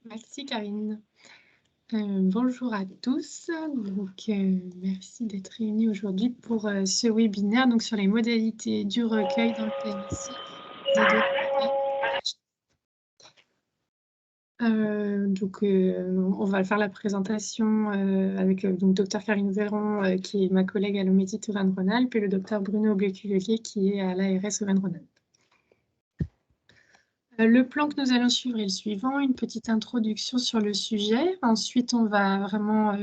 Merci Karine. Bonjour à tous. Merci d'être réunis aujourd'hui pour ce webinaire sur les modalités du recueil dans le PMSI des données. On va faire la présentation avec Dr Karine Véron, qui est ma collègue à l'OMETIT Auvergne-Rhône-Alpes, et le Dr Bruno Bléculelier, qui est à l'ARS Auvergne-Rhône-Alpes. Le plan que nous allons suivre est le suivant, une petite introduction sur le sujet. Ensuite, on va vraiment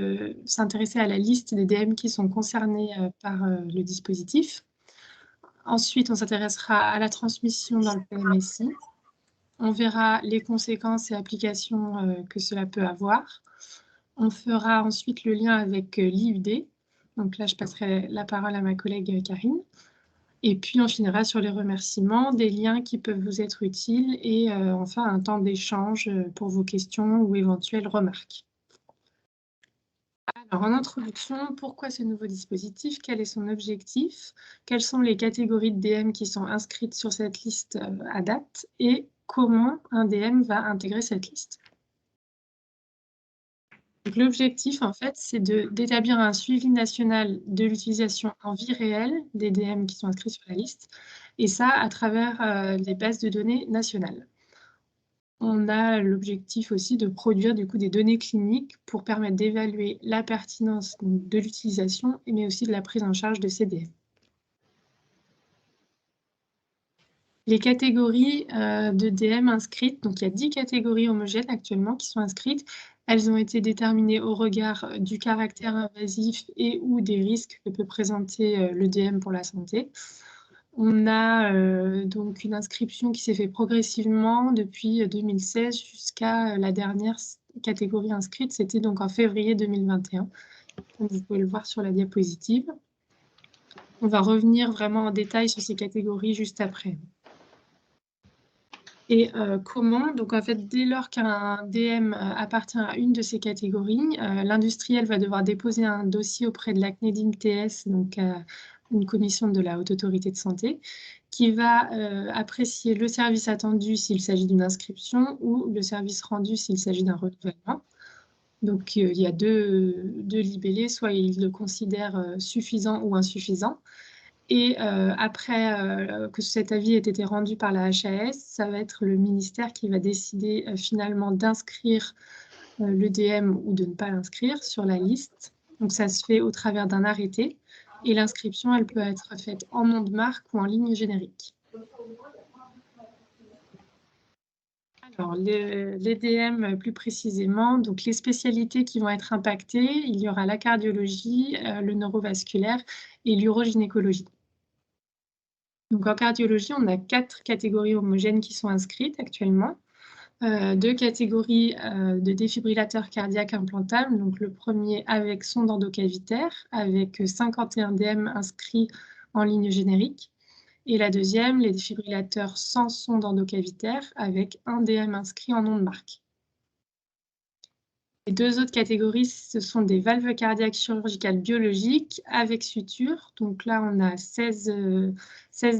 s'intéresser à la liste des DM qui sont concernés par le dispositif. Ensuite, on s'intéressera à la transmission dans le PMSI. On verra les conséquences et applications que cela peut avoir. On fera ensuite le lien avec l'IUD. Donc là, je passerai la parole à ma collègue Karine. Et puis, on finira sur les remerciements, des liens qui peuvent vous être utiles et enfin un temps d'échange pour vos questions ou éventuelles remarques. Alors, en introduction, pourquoi ce nouveau dispositif? Quel est son objectif? Quelles sont les catégories de DM qui sont inscrites sur cette liste à date? Et comment un DM va intégrer cette liste? L'objectif, en fait, c'est d'établir un suivi national de l'utilisation en vie réelle des DM qui sont inscrits sur la liste, et ça à travers les bases de données nationales. On a l'objectif aussi de produire du coup des données cliniques pour permettre d'évaluer la pertinence de l'utilisation, mais aussi de la prise en charge de ces DM. Les catégories de DM inscrites, donc il y a 10 catégories homogènes actuellement qui sont inscrites. Elles ont été déterminées au regard du caractère invasif et ou des risques que peut présenter le DM pour la santé. On a donc une inscription qui s'est faite progressivement depuis 2016 jusqu'à la dernière catégorie inscrite, c'était donc en février 2021. Comme vous pouvez le voir sur la diapositive. On va revenir vraiment en détail sur ces catégories juste après. Et comment? Donc en fait, dès lors qu'un DM appartient à une de ces catégories, l'industriel va devoir déposer un dossier auprès de la CNEDIM-TS, donc une commission de la Haute Autorité de Santé, qui va apprécier le service attendu s'il s'agit d'une inscription ou le service rendu s'il s'agit d'un renouvellement. Donc il y a deux libellés, soit il le considère suffisant ou insuffisant. Et après que cet avis ait été rendu par la HAS, ça va être le ministère qui va décider finalement d'inscrire le DM ou de ne pas l'inscrire sur la liste. Donc ça se fait au travers d'un arrêté et l'inscription, elle peut être faite en nom de marque ou en ligne générique. Alors, les DM plus précisément, donc les spécialités qui vont être impactées, il y aura la cardiologie, le neurovasculaire et l'urogynécologie. Donc en cardiologie, on a 4 catégories homogènes qui sont inscrites actuellement. 2 catégories de défibrillateurs cardiaques implantables. Donc le premier avec sonde endocavitaire, avec 51 DM inscrits en ligne générique. Et la deuxième, les défibrillateurs sans sonde endocavitaire, avec 1 DM inscrit en nom de marque. Les 2 autres catégories, ce sont des valves cardiaques chirurgicales biologiques avec suture. Donc là, on a 16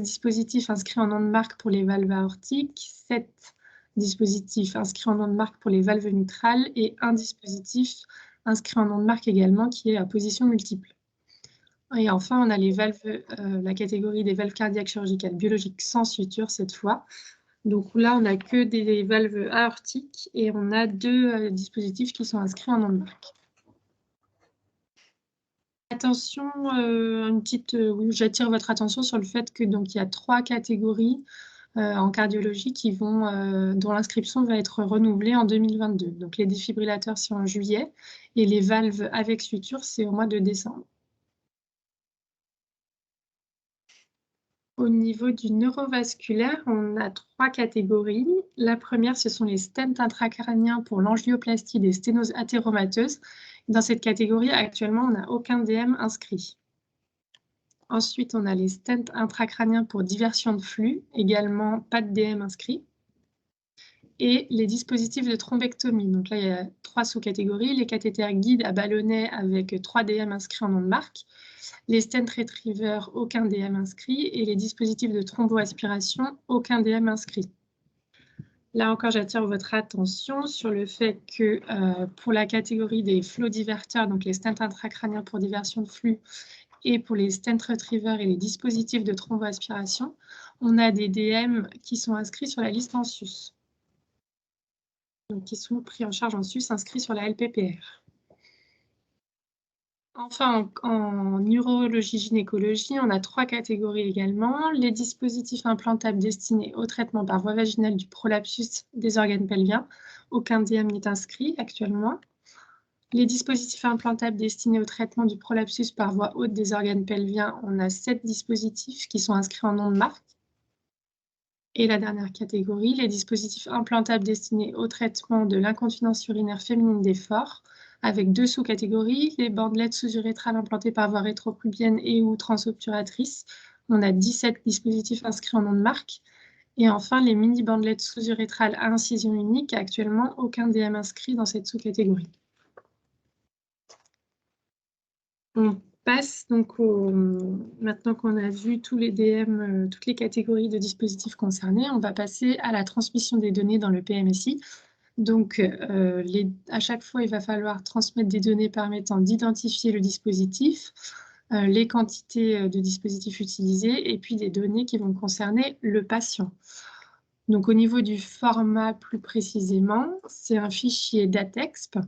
dispositifs inscrits en nom de marque pour les valves aortiques, 7 dispositifs inscrits en nom de marque pour les valves mitrales et 1 dispositif inscrit en nom de marque également qui est à position multiple. Et enfin, on a les valves, la catégorie des valves cardiaques chirurgicales biologiques sans suture cette fois. Donc là, on n'a que des valves aortiques et on a 2 dispositifs qui sont inscrits en nom de marque. Attention, j'attire votre attention sur le fait que donc il y a 3 catégories en cardiologie qui dont l'inscription va être renouvelée en 2022. Donc les défibrillateurs, c'est en juillet et les valves avec suture, c'est au mois de décembre. Au niveau du neurovasculaire, on a 3 catégories. La première, ce sont les stents intracrâniens pour l'angioplastie des sténoses athéromateuses. Dans cette catégorie, actuellement, on n'a aucun DM inscrit. Ensuite, on a les stents intracrâniens pour diversion de flux, également pas de DM inscrit. Et les dispositifs de thrombectomie. Donc là, il y a 3 sous-catégories. Les cathéters guides à ballonnet avec 3 DM inscrits en nom de marque. Les stent retrievers, aucun DM inscrit. Et les dispositifs de thromboaspiration, aucun DM inscrit. Là encore, j'attire votre attention sur le fait que pour la catégorie des flow diverteurs, donc les stents intracrâniens pour diversion de flux, et pour les stent retrievers et les dispositifs de thromboaspiration, on a des DM qui sont inscrits sur la liste en sus. Donc qui sont pris en charge en sus, inscrits sur la LPPR. Enfin, en urologie gynécologie, on a 3 catégories également. Les dispositifs implantables destinés au traitement par voie vaginale du prolapsus des organes pelviens. Aucun DM n'est inscrit actuellement. Les dispositifs implantables destinés au traitement du prolapsus par voie haute des organes pelviens, on a 7 dispositifs qui sont inscrits en nom de marque. Et la dernière catégorie, les dispositifs implantables destinés au traitement de l'incontinence urinaire féminine d'effort, avec 2 sous-catégories, les bandelettes sous-urétrales implantées par voie rétropubienne et ou transobturatrice. On a 17 dispositifs inscrits en nom de marque. Et enfin, les mini-bandelettes sous-urétrales à incision unique, actuellement aucun DM inscrit dans cette sous-catégorie. On passe donc maintenant qu'on a vu tous les DM, toutes les catégories de dispositifs concernés, on va passer à la transmission des données dans le PMSI. Donc, à chaque fois, il va falloir transmettre des données permettant d'identifier le dispositif, les quantités de dispositifs utilisés et puis des données qui vont concerner le patient. Donc, au niveau du format plus précisément, c'est un fichier DATEXP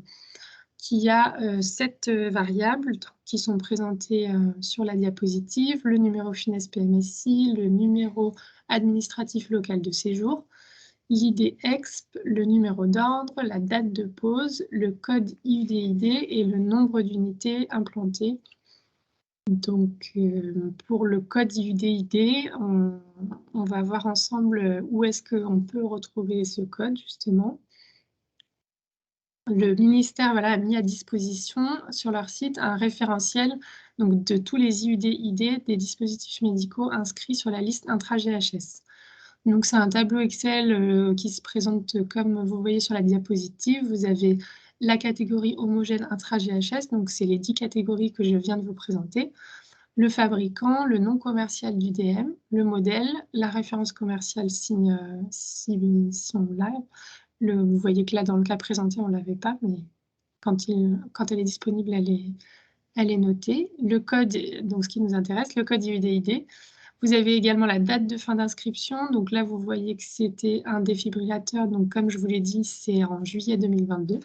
qui a 7 variables qui sont présentées sur la diapositive, le numéro FINES PMSI, le numéro administratif local de séjour, l'ID EXP, le numéro d'ordre, la date de pose, le code IUDID et le nombre d'unités implantées. Donc, pour le code IUDID, on va voir ensemble où est-ce qu'on peut retrouver ce code, justement. Le ministère a mis à disposition sur leur site un référentiel donc, de tous les IUD-ID des dispositifs médicaux inscrits sur la liste intra-GHS. Donc, c'est un tableau Excel qui se présente comme vous voyez sur la diapositive. Vous avez la catégorie homogène intra-GHS, donc c'est les 10 catégories que je viens de vous présenter. Le fabricant, le nom commercial du DM, le modèle, la référence commerciale si on l'a. Vous voyez que là, dans le cas présenté, on ne l'avait pas, mais quand elle est disponible, elle est notée. Le code, donc ce qui nous intéresse, le code IUDID. Vous avez également la date de fin d'inscription. Donc là, vous voyez que c'était un défibrillateur. Donc comme je vous l'ai dit, c'est en juillet 2022.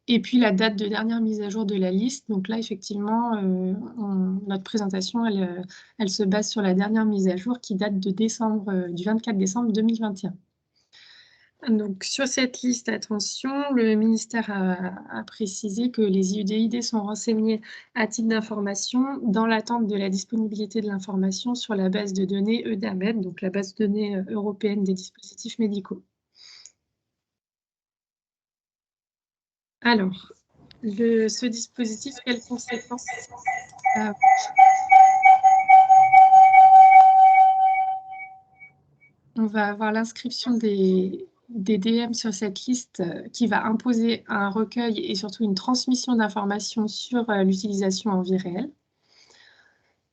Et puis la date de dernière mise à jour de la liste. Donc là, effectivement, notre présentation, elle se base sur la dernière mise à jour qui date de du 24 décembre 2021. Donc, sur cette liste, attention, le ministère a précisé que les IUDID sont renseignés à titre d'information dans l'attente de la disponibilité de l'information sur la base de données EUDAMED, donc la base de données européenne des dispositifs médicaux. Alors, ce dispositif, quelles conséquences on va avoir l'inscription des DM sur cette liste qui va imposer un recueil et surtout une transmission d'informations sur l'utilisation en vie réelle.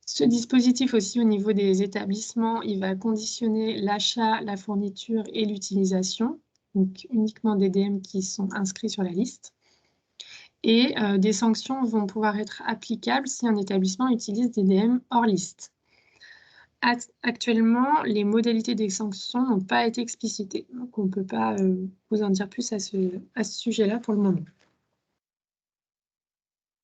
Ce dispositif aussi au niveau des établissements, il va conditionner l'achat, la fourniture et l'utilisation, donc uniquement des DM qui sont inscrits sur la liste. Et des sanctions vont pouvoir être applicables si un établissement utilise des DM hors liste. Actuellement, les modalités des sanctions n'ont pas été explicitées, donc on ne peut pas vous en dire plus à ce sujet-là pour le moment.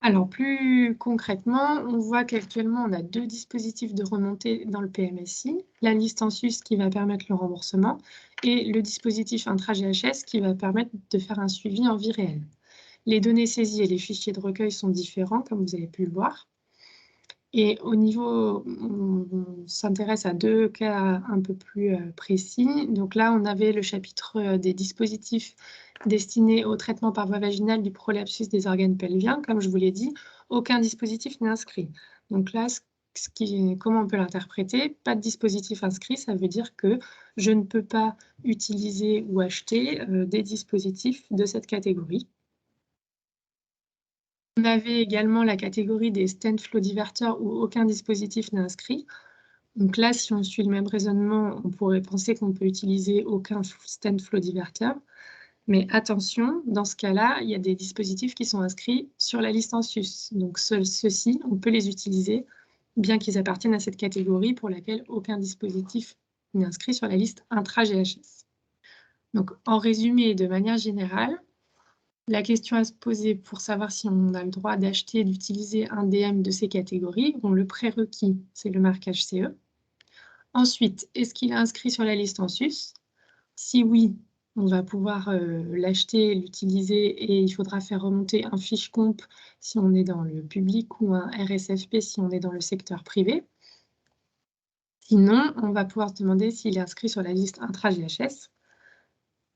Alors, plus concrètement, on voit qu'actuellement, on a 2 dispositifs de remontée dans le PMSI, la liste en sus qui va permettre le remboursement et le dispositif intra-GHS qui va permettre de faire un suivi en vie réelle. Les données saisies et les fichiers de recueil sont différents, comme vous avez pu le voir. Et au niveau, on s'intéresse à 2 cas un peu plus précis. Donc là, on avait le chapitre des dispositifs destinés au traitement par voie vaginale du prolapsus des organes pelviens. Comme je vous l'ai dit, aucun dispositif n'est inscrit. Donc là, comment on peut l'interpréter? Pas de dispositif inscrit, ça veut dire que je ne peux pas utiliser ou acheter des dispositifs de cette catégorie. On avait également la catégorie des stent flow diverteurs où aucun dispositif n'est inscrit. Donc là, si on suit le même raisonnement, on pourrait penser qu'on peut utiliser aucun stand flow diverteur. Mais attention, dans ce cas-là, il y a des dispositifs qui sont inscrits sur la liste en sus. Donc ceux-ci, on peut les utiliser, bien qu'ils appartiennent à cette catégorie pour laquelle aucun dispositif n'est inscrit sur la liste intra-GHS. Donc en résumé, de manière générale, la question à se poser pour savoir si on a le droit d'acheter et d'utiliser un DM de ces catégories, bon, le prérequis, c'est le marquage CE. Ensuite, est-ce qu'il est inscrit sur la liste en sus? Si oui, on va pouvoir l'acheter, l'utiliser et il faudra faire remonter un fiche comp si on est dans le public ou un RSFP si on est dans le secteur privé. Sinon, on va pouvoir se demander s'il est inscrit sur la liste intra-GHS.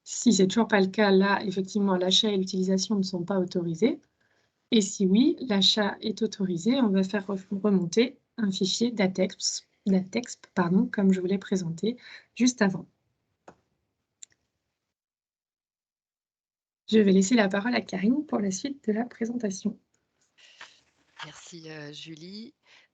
Si c'est toujours pas le cas, là, effectivement, l'achat et l'utilisation ne sont pas autorisés. Et si oui, l'achat est autorisé, on va faire remonter un fichier DATEXP, comme je vous l'ai présenté juste avant. Je vais laisser la parole à Karine pour la suite de la présentation. Merci Julie.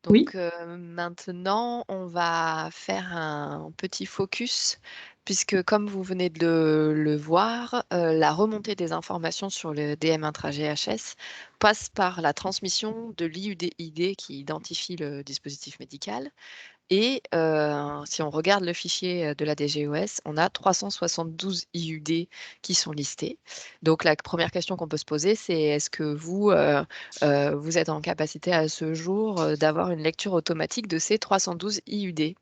Oui. Donc maintenant, on va faire un petit focus, puisque comme vous venez de le voir, la remontée des informations sur le DM intra-GHS passe par la transmission de l'IUD-ID qui identifie le dispositif médical. Et si on regarde le fichier de la DGOS, on a 372 IUD qui sont listés. Donc la première question qu'on peut se poser, c'est est-ce que vous êtes en capacité à ce jour d'avoir une lecture automatique de ces 312 IUD?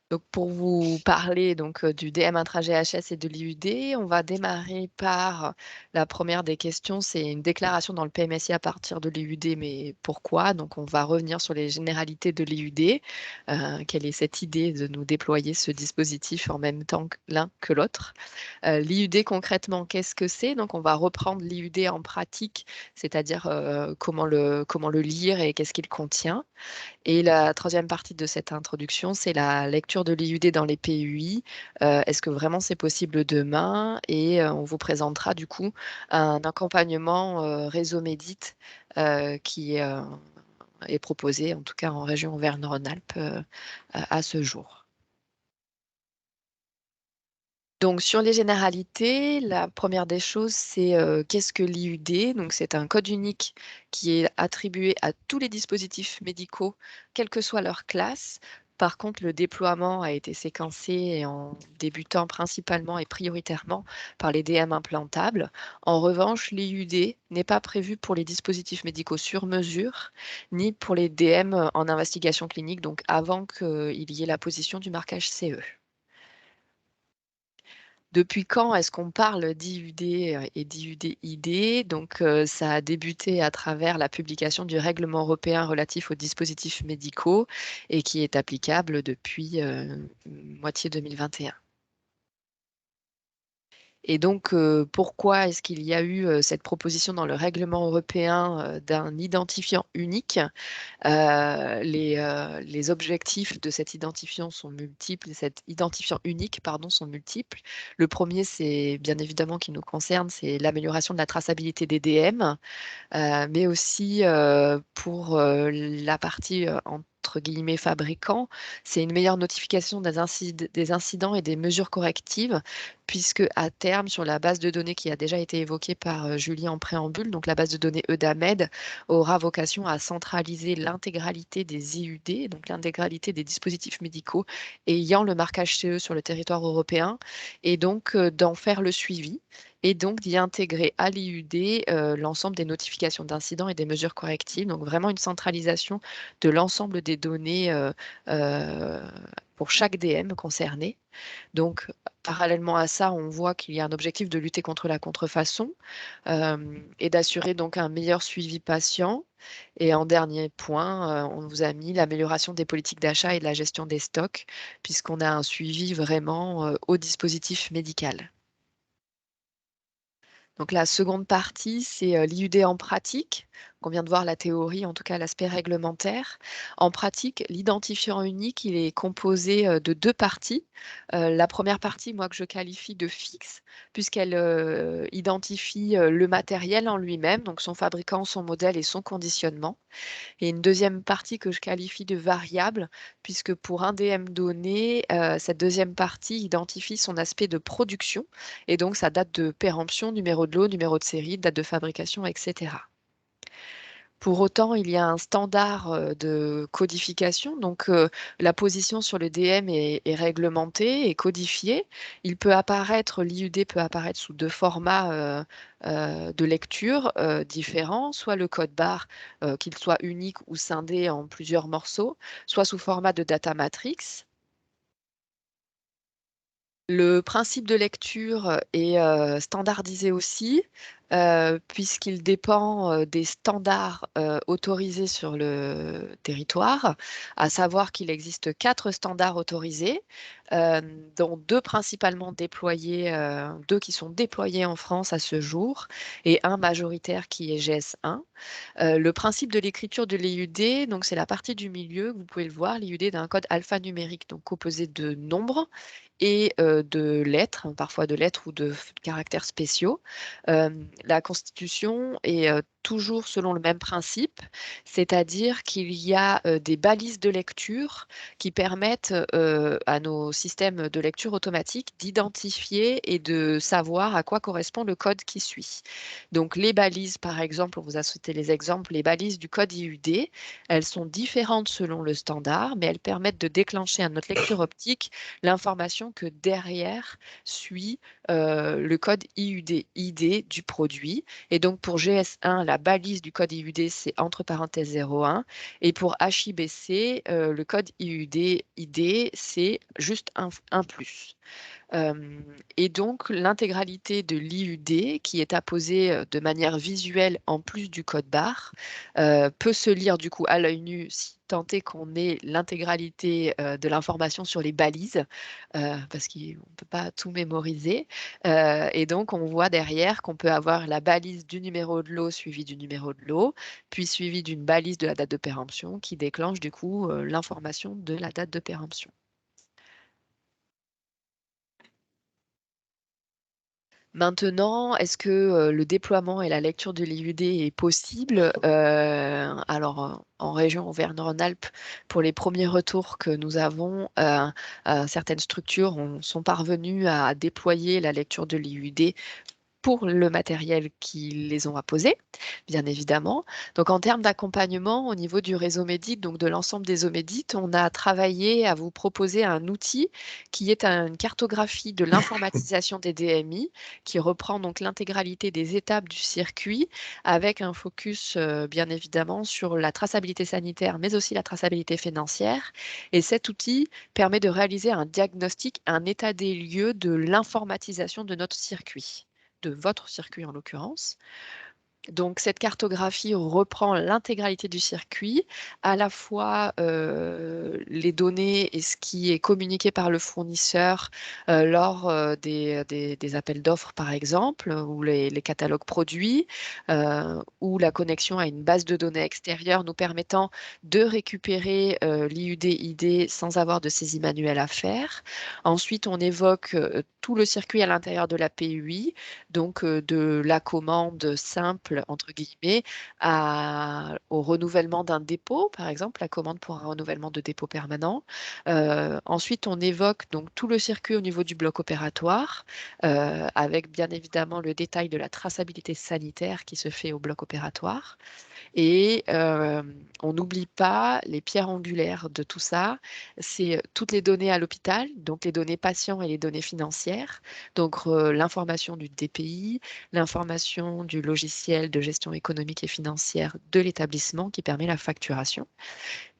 Donc pour vous parler du DM intra-GHS et de l'IUD, on va démarrer par la première des questions, c'est une déclaration dans le PMSI à partir de l'IUD, mais pourquoi? Donc on va revenir sur les généralités de l'IUD. Quelle est cette idée de nous déployer ce dispositif en même temps que l'un que l'autre? L'IUD concrètement, qu'est-ce que c'est? Donc on va reprendre l'IUD en pratique, c'est-à-dire comment le lire et qu'est-ce qu'il contient. Et la troisième partie de cette introduction, c'est la lecture de l'IUD dans les PUI. Est-ce que vraiment c'est possible demain? Et on vous présentera du coup un accompagnement réseau Médit qui est proposé, en tout cas en région Auvergne-Rhône-Alpes, à ce jour. Donc, sur les généralités, la première des choses, c'est qu'est-ce que l'IUD? Donc, c'est un code unique qui est attribué à tous les dispositifs médicaux, quelle que soit leur classe. Par contre, le déploiement a été séquencé en débutant principalement et prioritairement par les DM implantables. En revanche, l'IUD n'est pas prévu pour les dispositifs médicaux sur mesure, ni pour les DM en investigation clinique, donc avant qu'il y ait la position du marquage CE. Depuis quand est-ce qu'on parle d'IUD et d'IUD-ID? Donc, ça a débuté à travers la publication du règlement européen relatif aux dispositifs médicaux et qui est applicable depuis moitié 2021. Et donc, pourquoi est-ce qu'il y a eu cette proposition dans le règlement européen d'un identifiant unique? Les objectifs de cet identifiant sont multiples, cet identifiant unique, pardon, sont multiples. Le premier, c'est bien évidemment qui nous concerne, c'est l'amélioration de la traçabilité des DM, mais aussi pour la partie entre guillemets fabricant, c'est une meilleure notification des incidents et des mesures correctives, puisque à terme, sur la base de données qui a déjà été évoquée par Julie en préambule, donc la base de données EUDAMED aura vocation à centraliser l'intégralité des IUD, donc l'intégralité des dispositifs médicaux ayant le marquage CE sur le territoire européen, et donc d'en faire le suivi et donc d'y intégrer à l'IUD l'ensemble des notifications d'incidents et des mesures correctives. Donc vraiment une centralisation de l'ensemble des données pour chaque DM concerné. Donc parallèlement à ça, on voit qu'il y a un objectif de lutter contre la contrefaçon et d'assurer donc un meilleur suivi patient. Et en dernier point, on vous a mis l'amélioration des politiques d'achat et de la gestion des stocks, puisqu'on a un suivi vraiment au dispositif médical. Donc la seconde partie, c'est l'IUD en pratique. qu'on vient de voir la théorie, en tout cas l'aspect réglementaire. En pratique, l'identifiant unique, il est composé de deux parties. La première partie, moi, que je qualifie de fixe, puisqu'elle identifie le matériel en lui-même, donc son fabricant, son modèle et son conditionnement. Et une deuxième partie que je qualifie de variable, puisque pour un DM donné, cette deuxième partie identifie son aspect de production, et donc sa date de péremption, numéro de lot, numéro de série, date de fabrication, etc. Pour autant, il y a un standard de codification, donc la position sur le DM est réglementée et codifiée. L'IUD peut apparaître sous deux formats de lecture différents, soit le code barre, qu'il soit unique ou scindé en plusieurs morceaux, soit sous format de data matrix. Le principe de lecture est standardisé aussi, puisqu'il dépend des standards autorisés sur le territoire, à savoir qu'il existe 4 standards autorisés, euh, dont deux principalement déployés, deux qui sont déployés en France à ce jour, et un majoritaire qui est GS1. Le principe de l'écriture de l'IUD, donc c'est la partie du milieu, vous pouvez le voir, l'IUD d'un code alphanumérique, donc composé de nombres et de lettres, parfois de lettres ou de caractères spéciaux. Euh, la Constitution est toujours selon le même principe, c'est-à-dire qu'il y a des balises de lecture qui permettent à nos systèmes de lecture automatique d'identifier et de savoir à quoi correspond le code qui suit. Donc les balises, par exemple, on vous a cité les exemples, les balises du code IUD, elles sont différentes selon le standard, mais elles permettent de déclencher à notre lecture optique l'information que derrière suit le code IUD, ID du produit. Et donc pour GS1, la balise du code IUD, c'est entre parenthèses 01. Et pour HIBC, le code IUD, ID, c'est juste un plus. Et donc, l'intégralité de l'IUD, qui est apposée de manière visuelle en plus du code barre, peut se lire du coup à l'œil nu si tant est qu'on ait l'intégralité de l'information sur les balises, parce qu'on ne peut pas tout mémoriser. Et donc, on voit derrière qu'on peut avoir la balise du numéro de lot suivi du numéro de lot, puis suivi d'une balise de la date de péremption qui déclenche du coup l'information de la date de péremption. Maintenant, est-ce que le déploiement et la lecture de l'IUD est possible? Alors, en région Auvergne-Rhône-Alpes, pour les premiers retours que nous avons, certaines structures sont parvenues à déployer la lecture de l'IUD pour le matériel qui les ont apposés, bien évidemment. Donc, en termes d'accompagnement au niveau du réseau Médite, donc de l'ensemble des Omédites, on a travaillé à vous proposer un outil qui est une cartographie de l'informatisation des DMI, qui reprend donc l'intégralité des étapes du circuit, avec un focus, bien évidemment, sur la traçabilité sanitaire, mais aussi la traçabilité financière. Et cet outil permet de réaliser un diagnostic, un état des lieux de l'informatisation de notre circuit, de votre circuit en l'occurrence. Donc, cette cartographie reprend l'intégralité du circuit, à la fois les données et ce qui est communiqué par le fournisseur lors des appels d'offres, par exemple, ou les catalogues produits, ou la connexion à une base de données extérieure nous permettant de récupérer l'IUD-ID sans avoir de saisie manuelle à faire. Ensuite, on évoque tout le circuit à l'intérieur de la PUI, donc de la commande simple, entre guillemets, au renouvellement d'un dépôt, par exemple, la commande pour un renouvellement de dépôt permanent. Ensuite, on évoque donc tout le circuit au niveau du bloc opératoire, avec bien évidemment le détail de la traçabilité sanitaire qui se fait au bloc opératoire. Et on n'oublie pas les pierres angulaires de tout ça, c'est toutes les données à l'hôpital, donc les données patients et les données financières, donc l'information du DPI, l'information du logiciel de gestion économique et financière de l'établissement qui permet la facturation.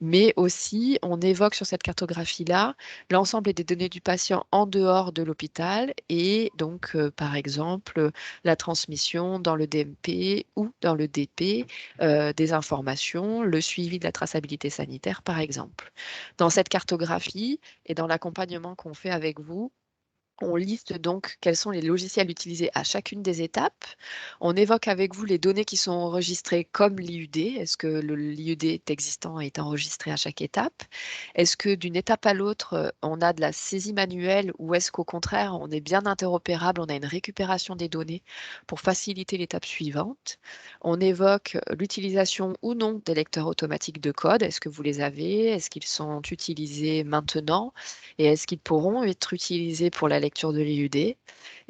Mais aussi, on évoque sur cette cartographie-là l'ensemble des données du patient en dehors de l'hôpital et donc, par exemple, la transmission dans le DMP ou dans le DP des informations, le suivi de la traçabilité sanitaire, par exemple. Dans cette cartographie et dans l'accompagnement qu'on fait avec vous, On liste donc quels sont les logiciels utilisés à chacune des étapes. On évoque avec vous les données qui sont enregistrées comme l'IUD. Est-ce que l'IUD est existant et est enregistré à chaque étape? Est-ce que d'une étape à l'autre, on a de la saisie manuelle ou est-ce qu'au contraire, on est bien interopérable, on a une récupération des données pour faciliter l'étape suivante? On évoque l'utilisation ou non des lecteurs automatiques de code. Est-ce que vous les avez? Est-ce qu'ils sont utilisés maintenant? Et est-ce qu'ils pourront être utilisés pour la lecture de l'IUD?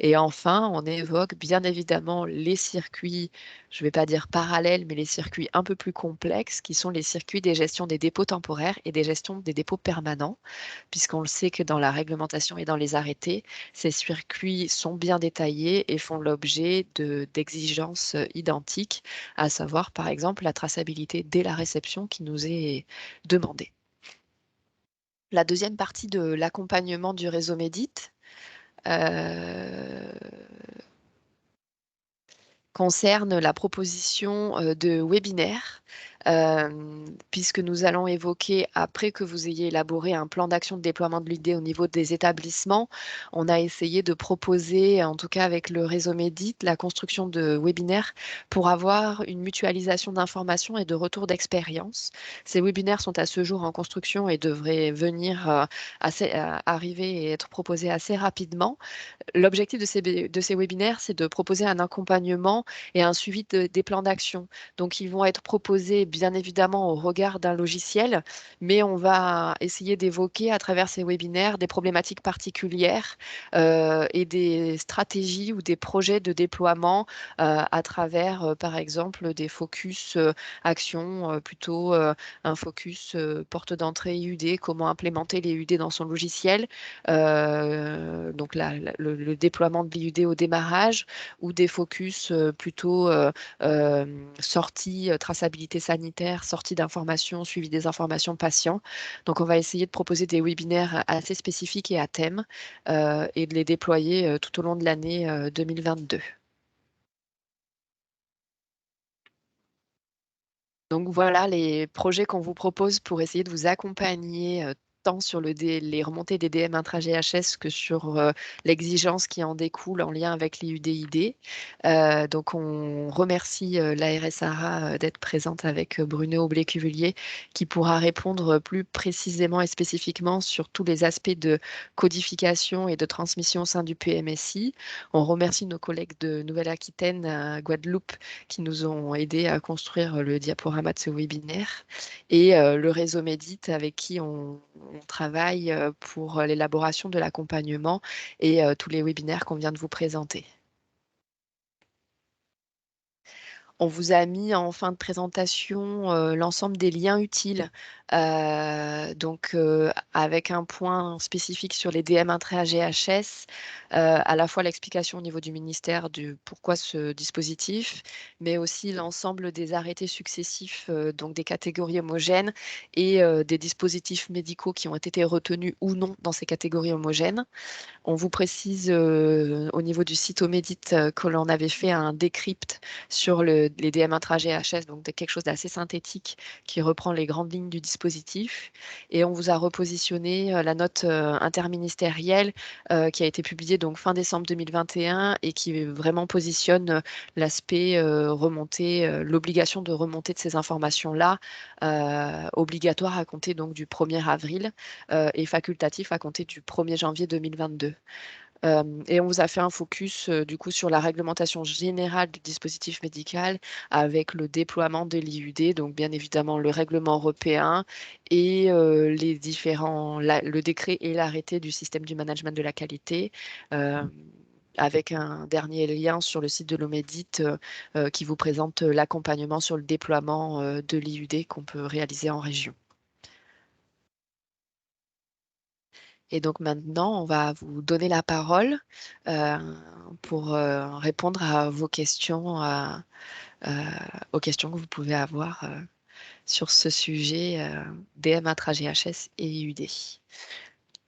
Et enfin, on évoque bien évidemment les circuits, je ne vais pas dire parallèles, mais les circuits un peu plus complexes, qui sont les circuits des gestions des dépôts temporaires et des gestions des dépôts permanents, puisqu'on le sait que dans la réglementation et dans les arrêtés, ces circuits sont bien détaillés et font l'objet d'exigences identiques, à savoir par exemple la traçabilité dès la réception qui nous est demandée. La deuxième partie de l'accompagnement du réseau Médit concerne la proposition de webinaire, puisque nous allons évoquer, après que vous ayez élaboré un plan d'action de déploiement de l'idée au niveau des établissements, on a essayé de proposer, en tout cas avec le réseau Médit, la construction de webinaires pour avoir une mutualisation d'informations et de retours d'expérience. Ces webinaires sont à ce jour en construction et devraient venir arriver et être proposés assez rapidement. L'objectif de ces webinaires, c'est de proposer un accompagnement et un suivi des plans d'action. Donc, ils vont être proposés bien évidemment au regard d'un logiciel, mais on va essayer d'évoquer à travers ces webinaires des problématiques particulières et des stratégies ou des projets de déploiement à travers, par exemple, des focus actions, plutôt un focus porte d'entrée IUD, comment implémenter les IUD dans son logiciel, donc le déploiement de l'IUD au démarrage, ou des focus plutôt sortie traçabilité sanitaire, sortie d'informations, suivi des informations patients. Donc on va essayer de proposer des webinaires assez spécifiques et à thème et de les déployer tout au long de l'année 2022. Donc voilà les projets qu'on vous propose pour essayer de vous accompagner tant sur les remontées des DM intra-GHS que sur l'exigence qui en découle en lien avec l'IUDID. Donc on remercie l'ARSARA d'être présente avec Bruno Aublé-Cuvillier qui pourra répondre plus précisément et spécifiquement sur tous les aspects de codification et de transmission au sein du PMSI. On remercie nos collègues de Nouvelle-Aquitaine, Guadeloupe, qui nous ont aidés à construire le diaporama de ce webinaire, et le réseau Médit avec qui on travaille pour l'élaboration de l'accompagnement et tous les webinaires qu'on vient de vous présenter. On vous a mis en fin de présentation l'ensemble des liens utiles, donc avec un point spécifique sur les DM intra-GHS, à la fois l'explication au niveau du ministère du pourquoi ce dispositif, mais aussi l'ensemble des arrêtés successifs, donc des catégories homogènes et des dispositifs médicaux qui ont été retenus ou non dans ces catégories homogènes. On vous précise au niveau du site Omédit que l'on avait fait un décrypte sur les DM intra-GHS, donc quelque chose d'assez synthétique qui reprend les grandes lignes du dispositif. Et on vous a repositionné la note interministérielle qui a été publiée donc fin décembre 2021 et qui vraiment positionne l'aspect remontée, l'obligation de remonter de ces informations-là, obligatoire à compter donc du 1er avril et facultatif à compter du 1er janvier 2022. Et on vous a fait un focus du coup sur la réglementation générale du dispositif médical avec le déploiement de l'IUD, donc bien évidemment le règlement européen et le décret et l'arrêté du système du management de la qualité. Avec un dernier lien sur le site de l'Omédit qui vous présente l'accompagnement sur le déploiement de l'IUD qu'on peut réaliser en région. Et donc maintenant, on va vous donner la parole pour répondre à vos questions, aux questions que vous pouvez avoir sur ce sujet DM intra-GHS et IUD.